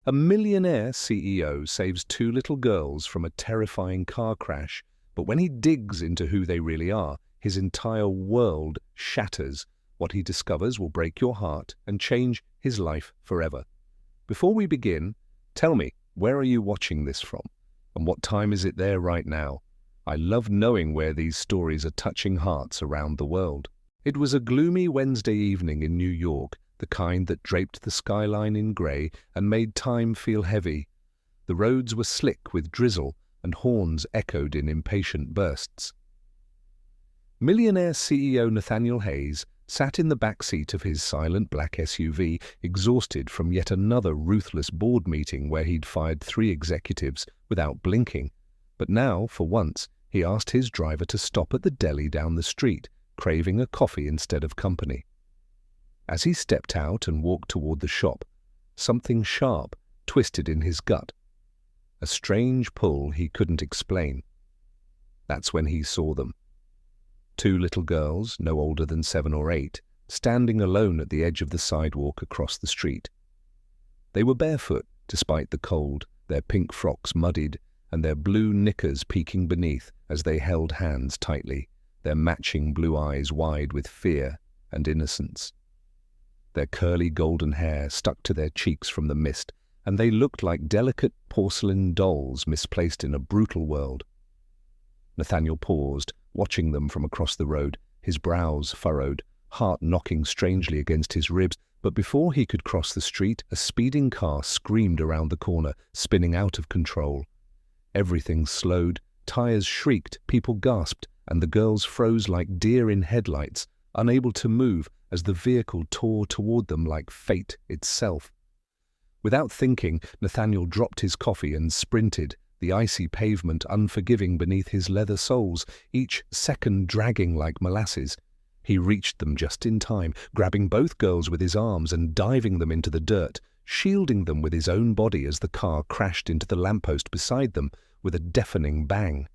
A millionaire CEO saves two little girls from a terrifying car crash, but when he digs into who they really are, his entire world shatters. What he discovers will break your heart and change his life forever. Before we begin, tell me, where are you watching this from? And what time is it there right now? I love knowing where these stories are touching hearts around the world. It was a gloomy Wednesday evening in New York, the kind that draped the skyline in grey and made time feel heavy. The roads were slick with drizzle, and horns echoed in impatient bursts. Millionaire CEO Nathaniel Hayes sat in the back seat of his silent black SUV, exhausted from yet another ruthless board meeting where he'd fired 3 executives without blinking. But now, for once, he asked his driver to stop at the deli down the street, craving a coffee instead of company. As he stepped out and walked toward the shop, something sharp twisted in his gut. A strange pull he couldn't explain. That's when he saw them. 2 little girls, no older than 7 or 8, standing alone at the edge of the sidewalk across the street. They were barefoot, despite the cold, their pink frocks muddied, and their blue knickers peeking beneath as they held hands tightly, their matching blue eyes wide with fear and innocence. Their curly golden hair stuck to their cheeks from the mist, and they looked like delicate porcelain dolls misplaced in a brutal world. Nathaniel paused, watching them from across the road, his brows furrowed, heart knocking strangely against his ribs. But before he could cross the street, a speeding car screamed around the corner, spinning out of control. Everything slowed, tires shrieked, people gasped, and the girls froze like deer in headlights, unable to move as the vehicle tore toward them like fate itself. Without thinking, Nathaniel dropped his coffee and sprinted, the icy pavement unforgiving beneath his leather soles, each second dragging like molasses. He reached them just in time, grabbing both girls with his arms and diving them into the dirt, shielding them with his own body as the car crashed into the lamppost beside them with a deafening bang.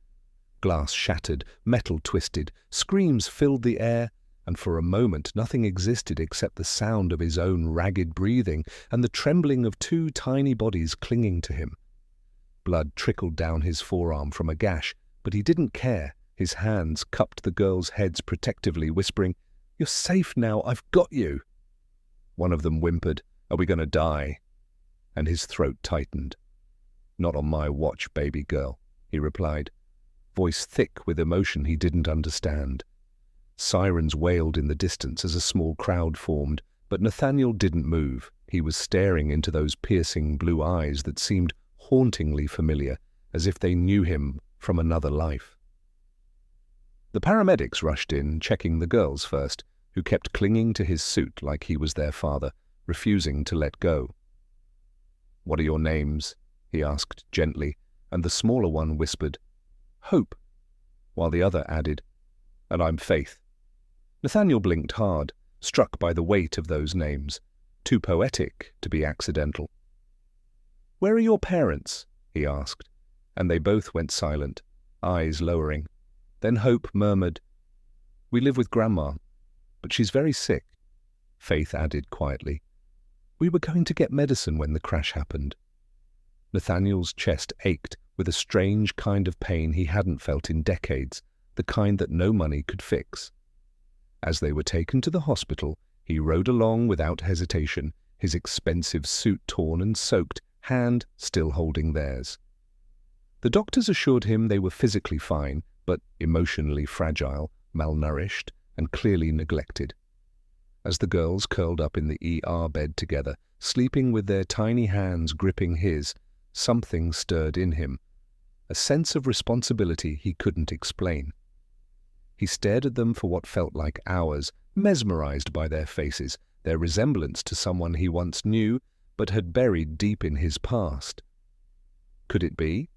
Glass shattered, metal twisted, screams filled the air, and for a moment nothing existed except the sound of his own ragged breathing and the trembling of 2 tiny bodies clinging to him. Blood trickled down his forearm from a gash, but he didn't care. His hands cupped the girls' heads protectively, whispering, "You're safe now, I've got you." One of them whimpered, "Are we going to die?" And his throat tightened. "Not on my watch, baby girl," he replied, voice thick with emotion he didn't understand. Sirens wailed in the distance as a small crowd formed, but Nathaniel didn't move. He was staring into those piercing blue eyes that seemed hauntingly familiar, as if they knew him from another life. The paramedics rushed in, checking the girls first, who kept clinging to his suit like he was their father, refusing to let go. "What are your names?" he asked gently, and the smaller one whispered, "Hope," while the other added, "And I'm Faith." Nathaniel blinked hard, struck by the weight of those names, too poetic to be accidental. "Where are your parents?" he asked, and they both went silent, eyes lowering. Then Hope murmured, "We live with Grandma, but she's very sick." Faith added quietly, "We were going to get medicine when the crash happened." Nathaniel's chest ached with a strange kind of pain he hadn't felt in decades, the kind that no money could fix. As they were taken to the hospital, he rode along without hesitation, his expensive suit torn and soaked, hand still holding theirs. The doctors assured him they were physically fine, but emotionally fragile, malnourished, and clearly neglected. As the girls curled up in the ER bed together, sleeping with their tiny hands gripping his, something stirred in him, a sense of responsibility he couldn't explain. He stared at them for what felt like hours, mesmerized by their faces, their resemblance to someone he once knew but had buried deep in his past. Could it be?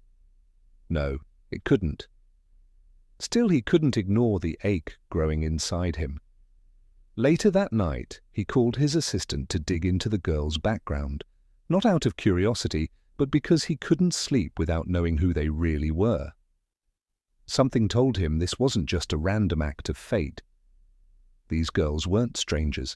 No, it couldn't. Still, he couldn't ignore the ache growing inside him. Later that night, he called his assistant to dig into the girl's background, not out of curiosity, but because he couldn't sleep without knowing who they really were. Something told him this wasn't just a random act of fate. These girls weren't strangers.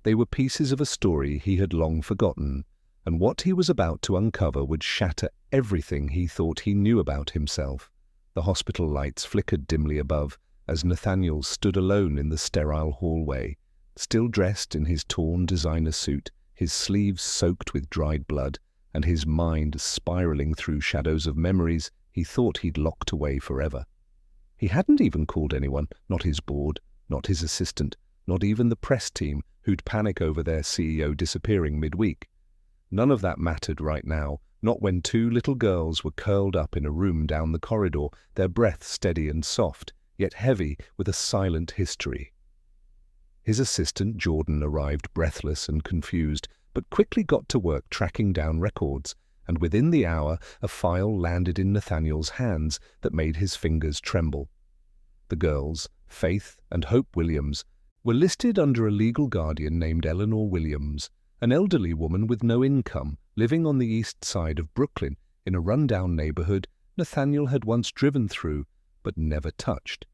They were pieces of a story he had long forgotten, and what he was about to uncover would shatter everything he thought he knew about himself. The hospital lights flickered dimly above as Nathaniel stood alone in the sterile hallway, still dressed in his torn designer suit, his sleeves soaked with dried blood, and his mind spiraling through shadows of memories he thought he'd locked away forever. He hadn't even called anyone, not his board, not his assistant, not even the press team who'd panic over their CEO disappearing midweek. None of that mattered right now, not when two little girls were curled up in a room down the corridor, their breath steady and soft, yet heavy with a silent history. His assistant, Jordan, arrived breathless and confused, but quickly got to work tracking down records, and within the hour a file landed in Nathaniel's hands that made his fingers tremble. The girls, Faith and Hope Williams, were listed under a legal guardian named Eleanor Williams, an elderly woman with no income, living on the east side of Brooklyn in a rundown neighborhood Nathaniel had once driven through but never touched.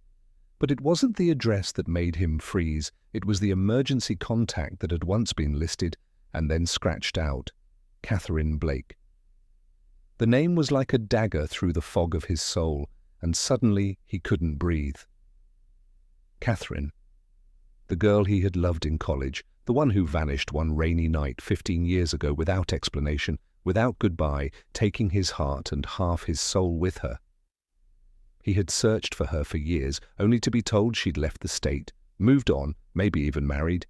But it wasn't the address that made him freeze, it was the emergency contact that had once been listed and then scratched out: Catherine Blake. The name was like a dagger through the fog of his soul, and suddenly he couldn't breathe. Catherine. The girl he had loved in college, the one who vanished one rainy night 15 years ago without explanation, without goodbye, taking his heart and half his soul with her. He had searched for her for years, only to be told she'd left the state, moved on, maybe even married,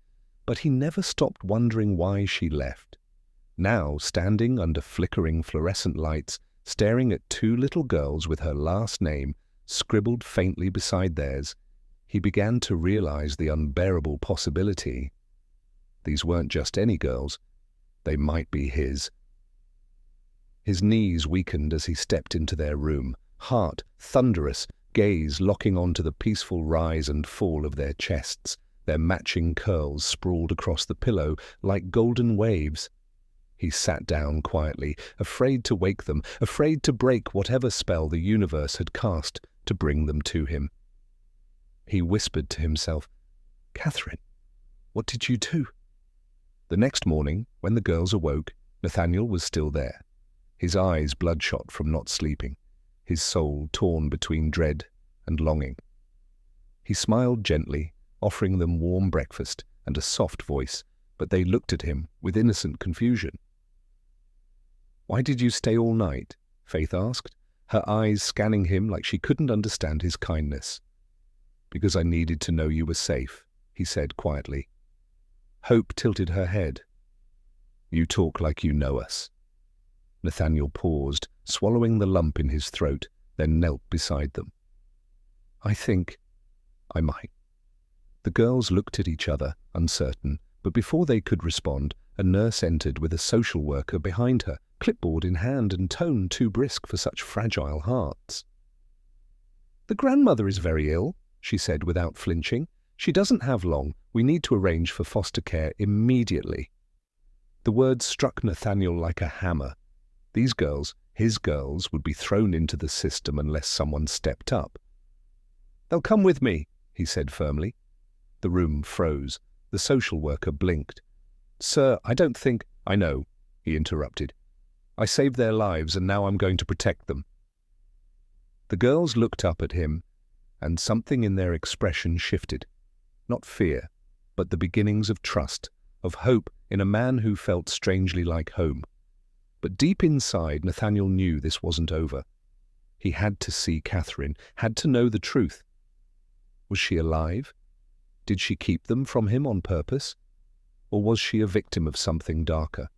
but he never stopped wondering why she left. Now, standing under flickering fluorescent lights, staring at two little girls with her last name scribbled faintly beside theirs, he began to realize the unbearable possibility. These weren't just any girls. They might be his. His knees weakened as he stepped into their room, heart thunderous, gaze locking onto the peaceful rise and fall of their chests, their matching curls sprawled across the pillow like golden waves. He sat down quietly, afraid to wake them, afraid to break whatever spell the universe had cast to bring them to him. He whispered to himself, "Catherine, what did you do?" The next morning, when the girls awoke, Nathaniel was still there, his eyes bloodshot from not sleeping, his soul torn between dread and longing. He smiled gently, offering them warm breakfast and a soft voice, but they looked at him with innocent confusion. "Why did you stay all night?" Faith asked, her eyes scanning him like she couldn't understand his kindness. "Because I needed to know you were safe," he said quietly. Hope tilted her head. "You talk like you know us." Nathaniel paused, swallowing the lump in his throat, then knelt beside them. "I think I might." The girls looked at each other, uncertain, but before they could respond, a nurse entered with a social worker behind her, clipboard in hand and tone too brisk for such fragile hearts. "The grandmother is very ill," she said without flinching. "She doesn't have long. We need to arrange for foster care immediately." The words struck Nathaniel like a hammer. These girls, his girls, would be thrown into the system unless someone stepped up. "They'll come with me," he said firmly. The room froze. The social worker blinked. "Sir, I don't think—" "I know," he interrupted. "I saved their lives and now I'm going to protect them." The girls looked up at him, and something in their expression shifted. Not fear, but the beginnings of trust, of hope in a man who felt strangely like home. But deep inside, Nathaniel knew this wasn't over. He had to see Catherine, had to know the truth. Was she alive? Did she keep them from him on purpose? Or was she a victim of something darker?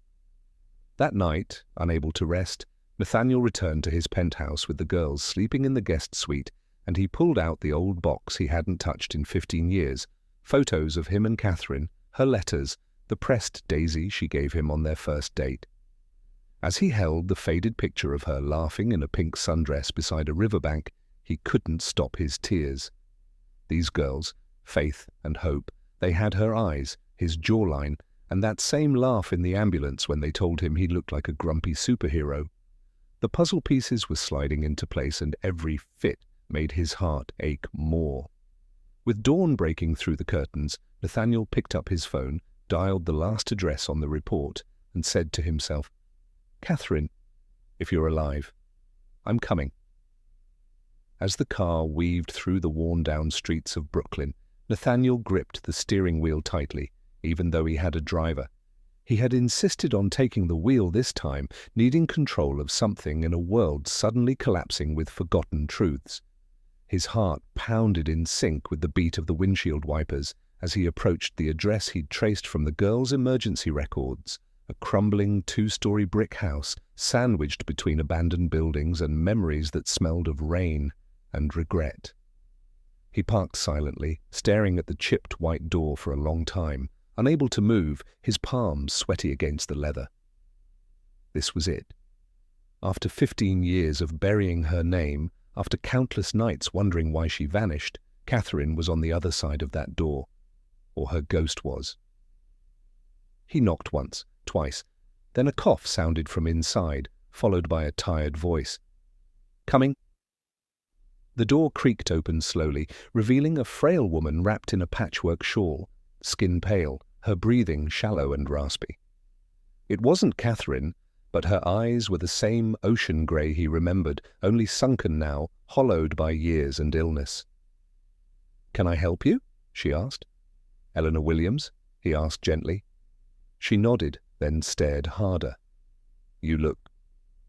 That night, unable to rest, Nathaniel returned to his penthouse with the girls sleeping in the guest suite, and he pulled out the old box he hadn't touched in 15 years, photos of him and Catherine, her letters, the pressed daisy she gave him on their first date. As he held the faded picture of her laughing in a pink sundress beside a riverbank, he couldn't stop his tears. These girls, Faith and Hope, they had her eyes, his jawline, and that same laugh in the ambulance when they told him he looked like a grumpy superhero. The puzzle pieces were sliding into place, and every fit made his heart ache more. With dawn breaking through the curtains, Nathaniel picked up his phone, dialed the last address on the report, and said to himself, "Catherine, if you're alive, I'm coming." As the car weaved through the worn-down streets of Brooklyn, Nathaniel gripped the steering wheel tightly, even though he had a driver. He had insisted on taking the wheel this time, needing control of something in a world suddenly collapsing with forgotten truths. His heart pounded in sync with the beat of the windshield wipers as he approached the address he'd traced from the girl's emergency records, a crumbling two-story brick house sandwiched between abandoned buildings and memories that smelled of rain and regret. He parked silently, staring at the chipped white door for a long time, unable to move, his palms sweaty against the leather. This was it. After 15 years of burying her name, after countless nights wondering why she vanished, Catherine was on the other side of that door. Or her ghost was. He knocked once, twice. Then a cough sounded from inside, followed by a tired voice. "Coming?" The door creaked open slowly, revealing a frail woman wrapped in a patchwork shawl, skin pale, her breathing shallow and raspy. It wasn't Catherine, but her eyes were the same ocean grey he remembered, only sunken now, hollowed by years and illness. "Can I help you?" she asked. "Eleanor Williams?" he asked gently. She nodded, then stared harder. "You look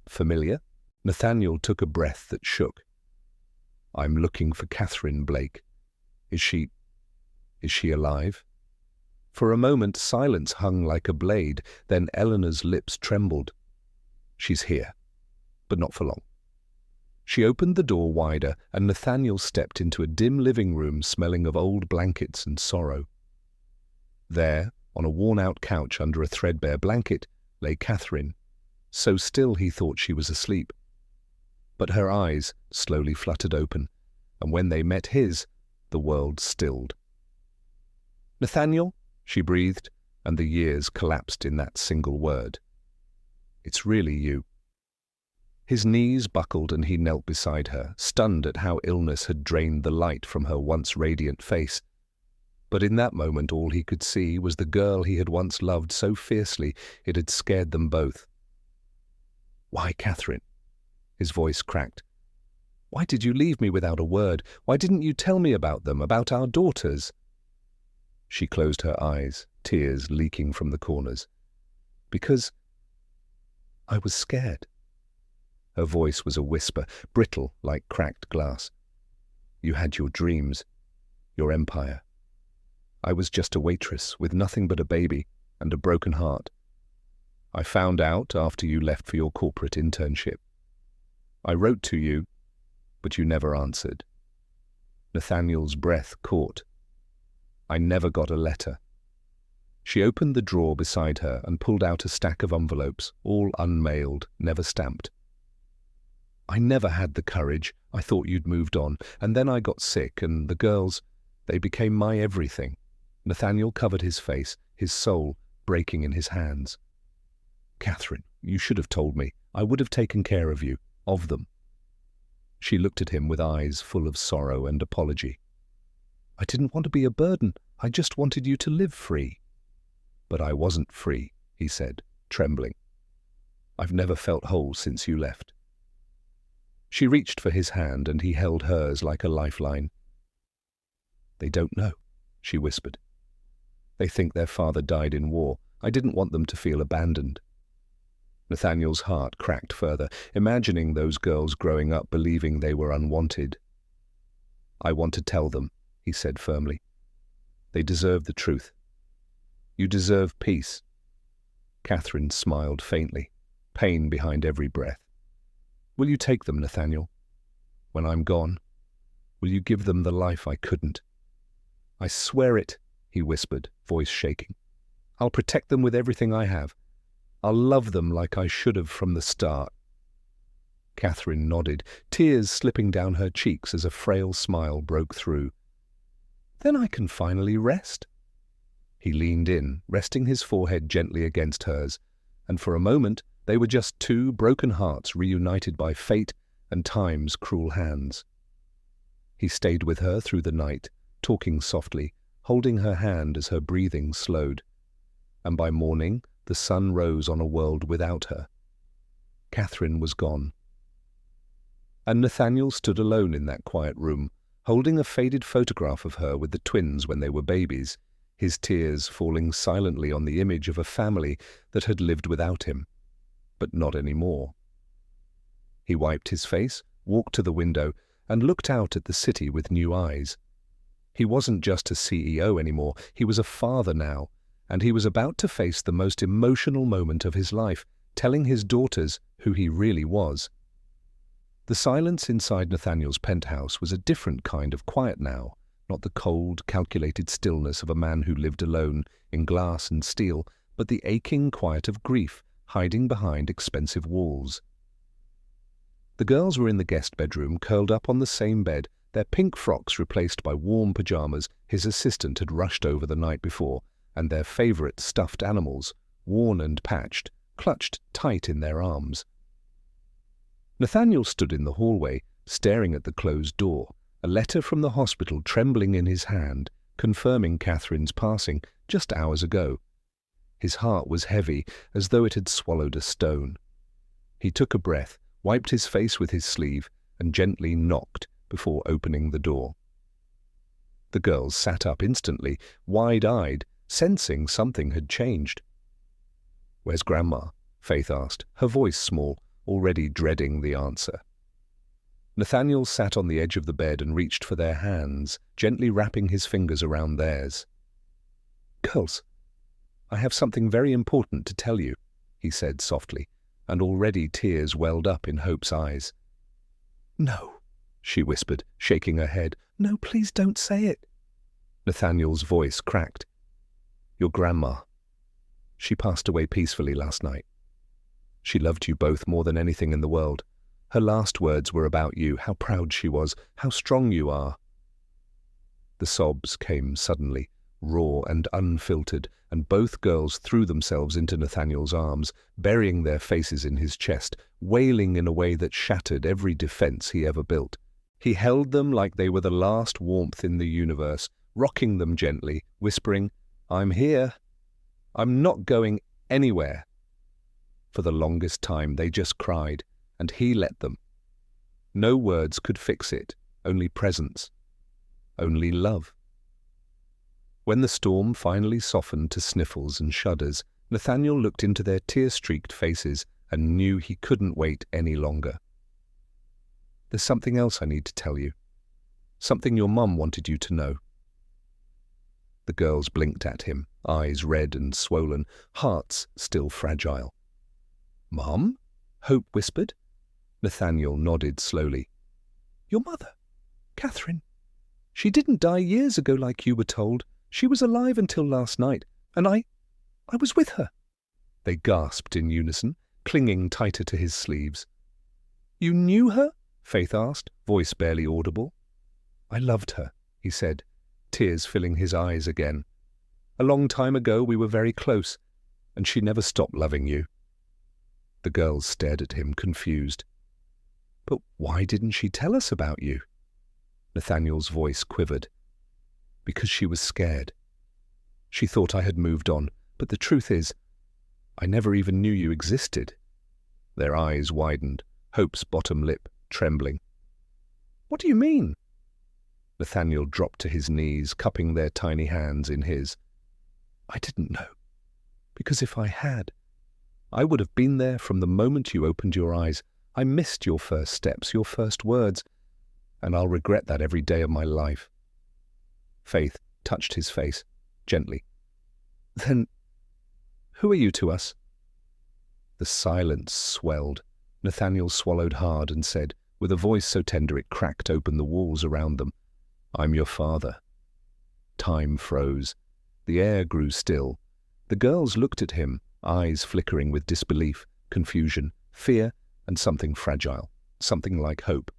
familiar?" Nathaniel took a breath that shook. "I'm looking for Catherine Blake. Is she alive?" For a moment silence hung like a blade, then Eleanor's lips trembled. "She's here, but not for long." She opened the door wider, and Nathaniel stepped into a dim living room smelling of old blankets and sorrow. There, on a worn-out couch under a threadbare blanket, lay Catherine, so still he thought she was asleep. But her eyes slowly fluttered open, and when they met his, the world stilled. "Nathaniel," she breathed, and the years collapsed in that single word. "It's really you." His knees buckled and he knelt beside her, stunned at how illness had drained the light from her once radiant face. But in that moment all he could see was the girl he had once loved so fiercely it had scared them both. "Why, Catherine?" His voice cracked. "Why did you leave me without a word? Why didn't you tell me about them, about our daughters?" She closed her eyes, tears leaking from the corners. "Because I was scared." Her voice was a whisper, brittle like cracked glass. "You had your dreams, your empire. I was just a waitress with nothing but a baby and a broken heart. I found out after you left for your corporate internship. I wrote to you, but you never answered." Nathaniel's breath caught. "I never got a letter." She opened the drawer beside her and pulled out a stack of envelopes, all unmailed, never stamped. "I never had the courage. I thought you'd moved on, and then I got sick, and the girls, they became my everything." Nathaniel covered his face, his soul breaking in his hands. "Catherine, you should have told me. I would have taken care of you, of them." She looked at him with eyes full of sorrow and apology. "I didn't want to be a burden. I just wanted you to live free." "But I wasn't free," he said, trembling. "I've never felt whole since you left." She reached for his hand and he held hers like a lifeline. "They don't know," she whispered. "They think their father died in war. I didn't want them to feel abandoned." Nathaniel's heart cracked further, imagining those girls growing up believing they were unwanted. "I want to tell them," he said firmly. "They deserve the truth. You deserve peace." Catherine smiled faintly, pain behind every breath. "Will you take them, Nathaniel? When I'm gone, will you give them the life I couldn't?" "I swear it," he whispered, voice shaking. "I'll protect them with everything I have. I'll love them like I should have from the start." Catherine nodded, tears slipping down her cheeks as a frail smile broke through. "Then I can finally rest." He leaned in, resting his forehead gently against hers, and for a moment they were just two broken hearts reunited by fate and time's cruel hands. He stayed with her through the night, talking softly, holding her hand as her breathing slowed. And by morning, the The sun rose on a world without her. Catherine was gone. And Nathaniel stood alone in that quiet room, holding a faded photograph of her with the twins when they were babies, his tears falling silently on the image of a family that had lived without him, but not anymore. He wiped his face, walked to the window, and looked out at the city with new eyes. He wasn't just a CEO anymore, he was a father now, and he was about to face the most emotional moment of his life, telling his daughters who he really was. The silence inside Nathaniel's penthouse was a different kind of quiet now, not the cold, calculated stillness of a man who lived alone in glass and steel, but the aching quiet of grief hiding behind expensive walls. The girls were in the guest bedroom, curled up on the same bed, their pink frocks replaced by warm pajamas his assistant had rushed over the night before, and their favorite stuffed animals, worn and patched, clutched tight in their arms. Nathaniel stood in the hallway, staring at the closed door, a letter from the hospital trembling in his hand, confirming Catherine's passing just hours ago. His heart was heavy, as though it had swallowed a stone. He took a breath, wiped his face with his sleeve, and gently knocked before opening the door. The girls sat up instantly, wide-eyed, sensing something had changed. "Where's Grandma?" Faith asked, her voice small, already dreading the answer. Nathaniel sat on the edge of the bed and reached for their hands, gently wrapping his fingers around theirs. "Girls, I have something very important to tell you," he said softly, and already tears welled up in Hope's eyes. "No," she whispered, shaking her head. "No, please don't say it." Nathaniel's voice cracked. "Your grandma. She passed away peacefully last night. She loved you both more than anything in the world. Her last words were about you, how proud she was, how strong you are." The sobs came suddenly, raw and unfiltered, and both girls threw themselves into Nathaniel's arms, burying their faces in his chest, wailing in a way that shattered every defense he ever built. He held them like they were the last warmth in the universe, rocking them gently, whispering, "I'm here. I'm not going anywhere." For the longest time they just cried, and he let them. No words could fix it, only presence, only love. When the storm finally softened to sniffles and shudders, Nathaniel looked into their tear-streaked faces and knew he couldn't wait any longer. "There's something else I need to tell you. Something your mum wanted you to know." The girls blinked at him, eyes red and swollen, hearts still fragile. "Mum?" Hope whispered. Nathaniel nodded slowly. "Your mother, Catherine. She didn't die years ago like you were told. She was alive until last night, and I was with her." They gasped in unison, clinging tighter to his sleeves. "You knew her?" Faith asked, voice barely audible. "I loved her," he said, tears filling his eyes again. "A long time ago we were very close, and she never stopped loving you." The girls stared at him, confused. "But why didn't she tell us about you?" Nathaniel's voice quivered. "Because she was scared. She thought I had moved on, but the truth is, I never even knew you existed." Their eyes widened, Hope's bottom lip trembling. "What do you mean?" Nathaniel dropped to his knees, cupping their tiny hands in his. "I didn't know. Because if I had, I would have been there from the moment you opened your eyes. I missed your first steps, your first words, and I'll regret that every day of my life." Faith touched his face, gently. "Then, who are you to us?" The silence swelled. Nathaniel swallowed hard and said, with a voice so tender it cracked open the walls around them, "I'm your father." Time froze. The air grew still. The girls looked at him, eyes flickering with disbelief, confusion, fear, and something fragile, something like hope.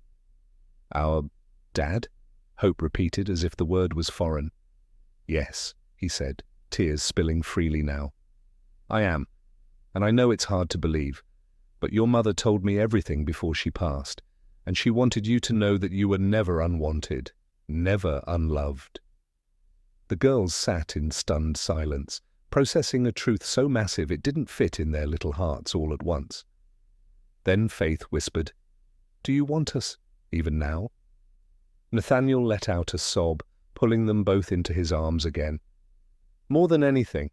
"Our dad?" Hope repeated as if the word was foreign. "Yes," he said, tears spilling freely now. "I am, and I know it's hard to believe, but your mother told me everything before she passed, and she wanted you to know that you were never unwanted, never unloved." The girls sat in stunned silence, processing a truth so massive it didn't fit in their little hearts all at once. Then Faith whispered, "Do you want us, even now?" Nathaniel let out a sob, pulling them both into his arms again. "More than anything,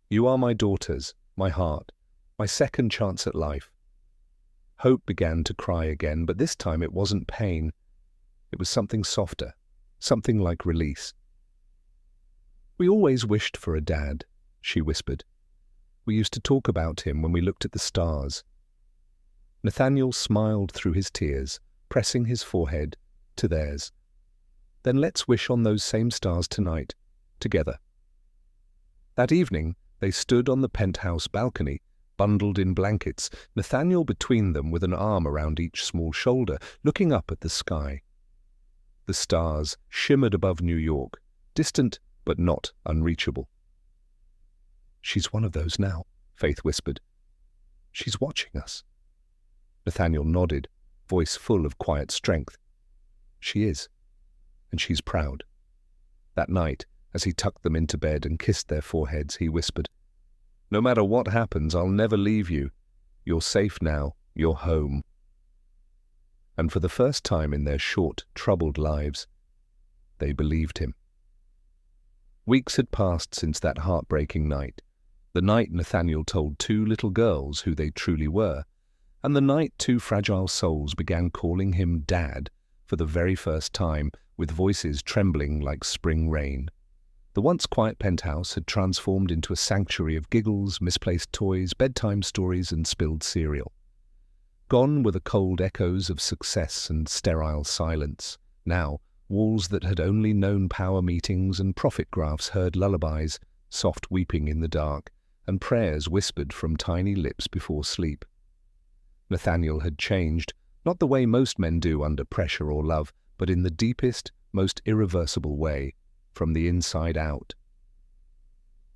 you are my daughters, my heart, my second chance at life." Hope began to cry again, but this time it wasn't pain. It was something softer, something like release. "We always wished for a dad," she whispered. "We used to talk about him when we looked at the stars." Nathaniel smiled through his tears, pressing his forehead to theirs. "Then let's wish on those same stars tonight, together." That evening, they stood on the penthouse balcony, bundled in blankets, Nathaniel between them with an arm around each small shoulder, looking up at the sky. The stars shimmered above New York, distant but not unreachable. "She's one of those now," Faith whispered. "She's watching us." Nathaniel nodded, voice full of quiet strength. "She is, and she's proud." That night, as he tucked them into bed and kissed their foreheads, he whispered, "No matter what happens, I'll never leave you. You're safe now, you're home." And for the first time in their short, troubled lives, they believed him. Weeks had passed since that heartbreaking night, the night Nathaniel told two little girls who they truly were, and the night two fragile souls began calling him Dad for the very first time, with voices trembling like spring rain. The once quiet penthouse had transformed into a sanctuary of giggles, misplaced toys, bedtime stories, and spilled cereal. Gone were the cold echoes of success and sterile silence. Now, walls that had only known power meetings and profit graphs heard lullabies, soft weeping in the dark, and prayers whispered from tiny lips before sleep. Nathaniel had changed, not the way most men do under pressure or love, but in the deepest, most irreversible way, from the inside out.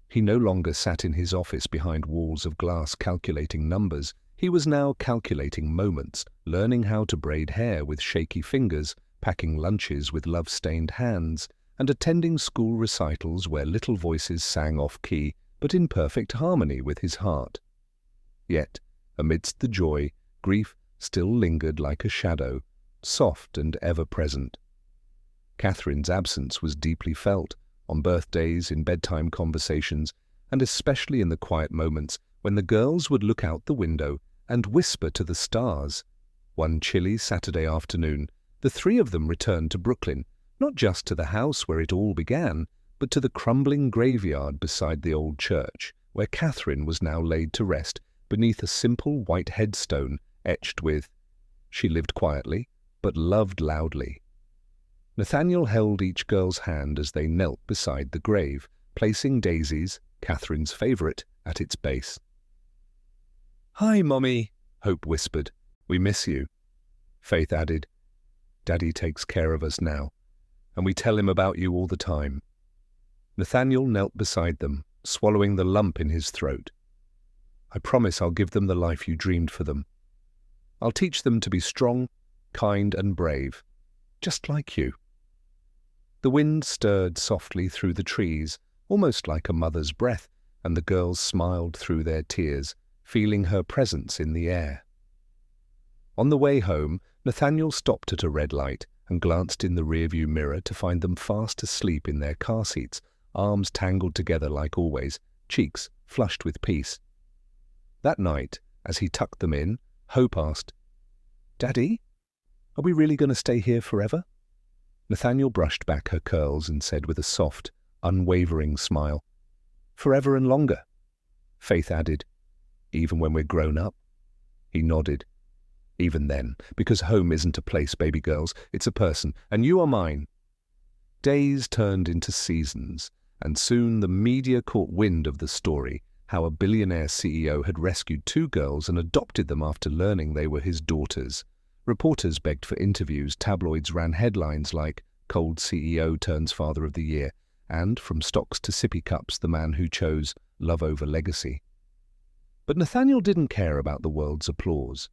He no longer sat in his office behind walls of glass calculating numbers. He was now calculating moments, learning how to braid hair with shaky fingers, packing lunches with love-stained hands, and attending school recitals where little voices sang off-key, but in perfect harmony with his heart. Yet, amidst the joy, grief still lingered like a shadow, soft and ever-present. Catherine's absence was deeply felt, on birthdays, in bedtime conversations, and especially in the quiet moments when the girls would look out the window and whisper to the stars. One chilly Saturday afternoon, the three of them returned to Brooklyn, not just to the house where it all began, but to the crumbling graveyard beside the old church, where Catherine was now laid to rest beneath a simple white headstone etched with, "She lived quietly, but loved loudly." Nathaniel held each girl's hand as they knelt beside the grave, placing daisies, Catherine's favorite, at its base. "Hi, Mommy," Hope whispered. "We miss you." Faith added, "Daddy takes care of us now, and we tell him about you all the time." Nathaniel knelt beside them, swallowing the lump in his throat. "I promise I'll give them the life you dreamed for them. I'll teach them to be strong, kind, and brave, just like you." The wind stirred softly through the trees, almost like a mother's breath, and the girls smiled through their tears, feeling her presence in the air. On the way home, Nathaniel stopped at a red light and glanced in the rearview mirror to find them fast asleep in their car seats, arms tangled together like always, cheeks flushed with peace. That night, as he tucked them in, Hope asked, "Daddy, are we really going to stay here forever?" Nathaniel brushed back her curls and said with a soft, unwavering smile, "Forever and longer." Faith added, "Even when we're grown up?" He nodded. "Even then, because home isn't a place, baby girls, it's a person, and you are mine." Days turned into seasons, and soon the media caught wind of the story, how a billionaire CEO had rescued two girls and adopted them after learning they were his daughters. Reporters begged for interviews, tabloids ran headlines like "Cold CEO turns Father of the Year," and from stocks to sippy cups, the man who chose love over legacy. But Nathaniel didn't care about the world's applause.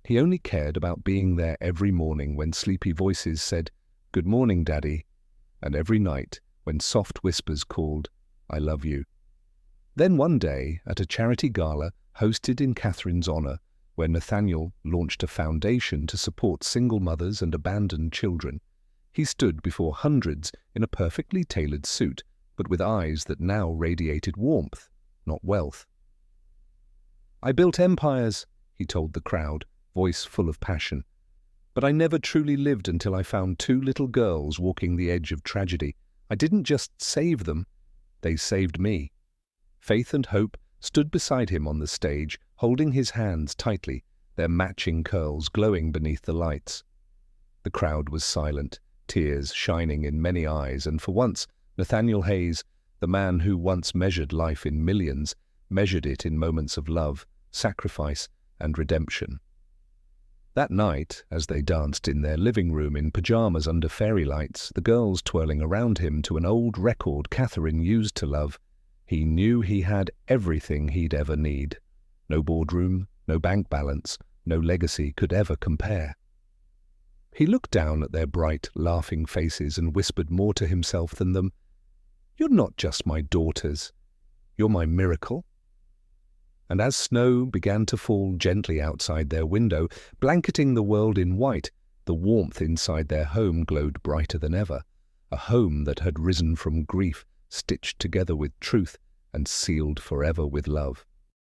He only cared about being there every morning when sleepy voices said, "Good morning, Daddy," and every night when soft whispers called, "I love you." Then one day, at a charity gala hosted in Catherine's honour, where Nathaniel launched a foundation to support single mothers and abandoned children, he stood before hundreds in a perfectly tailored suit, but with eyes that now radiated warmth, not wealth. "I built empires," he told the crowd, voice full of passion. "But I never truly lived until I found two little girls walking the edge of tragedy. I didn't just save them, they saved me." Faith and Hope stood beside him on the stage, holding his hands tightly, their matching curls glowing beneath the lights. The crowd was silent, tears shining in many eyes, and for once, Nathaniel Hayes, the man who once measured life in millions, measured it in moments of love, sacrifice, and redemption. That night, as they danced in their living room in pajamas under fairy lights, the girls twirling around him to an old record Catherine used to love, he knew he had everything he'd ever need. No boardroom, no bank balance, no legacy could ever compare. He looked down at their bright, laughing faces and whispered more to himself than them. "You're not just my daughters. You're my miracle." And as snow began to fall gently outside their window, blanketing the world in white, the warmth inside their home glowed brighter than ever, a home that had risen from grief, stitched together with truth, and sealed forever with love.